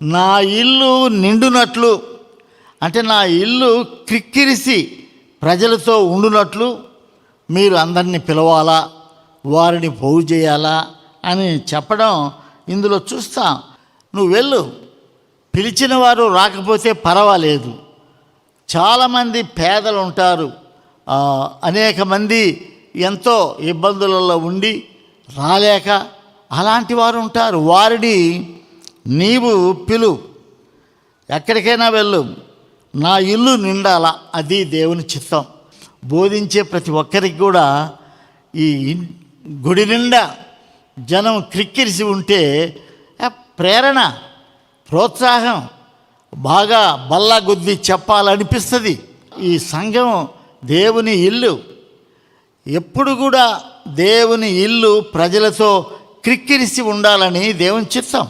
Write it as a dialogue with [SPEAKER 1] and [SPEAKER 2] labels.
[SPEAKER 1] నా ఇల్లు నిండునట్లు, అంటే నా ఇల్లు క్రిక్కిరిసి ప్రజలతో ఉండునట్లు మీరు అందరినీ పిలవాలా, వారిని పోగు చేయాలా అని చెప్పడం ఇందులో చూస్తాం. నువ్వు వెళ్ళు, పిలిచిన వారు రాకపోతే పర్వాలేదు. చాలామంది పేదలు ఉంటారు, అనేక మంది ఎంతో ఇబ్బందులలో ఉండి రాలేక అలాంటి వారు ఉంటారు. వారిని నీవు పిలు, ఎక్కడికైనా వెళ్ళు, నా ఇల్లు నిండాల. అది దేవుని చిత్తం. బోధించే ప్రతి ఒక్కరికి కూడా ఈ గుడి నిండా జనం క్రిక్కిరిసి ఉంటే ప్రేరణ, ప్రోత్సాహం, బాగా బల్లా గుద్ది చెప్పాలనిపిస్తుంది. ఈ సంఘం దేవుని ఇల్లు. ఎప్పుడు కూడా దేవుని ఇల్లు ప్రజలతో క్రిక్కిరిసి ఉండాలని దేవుని చిత్తం.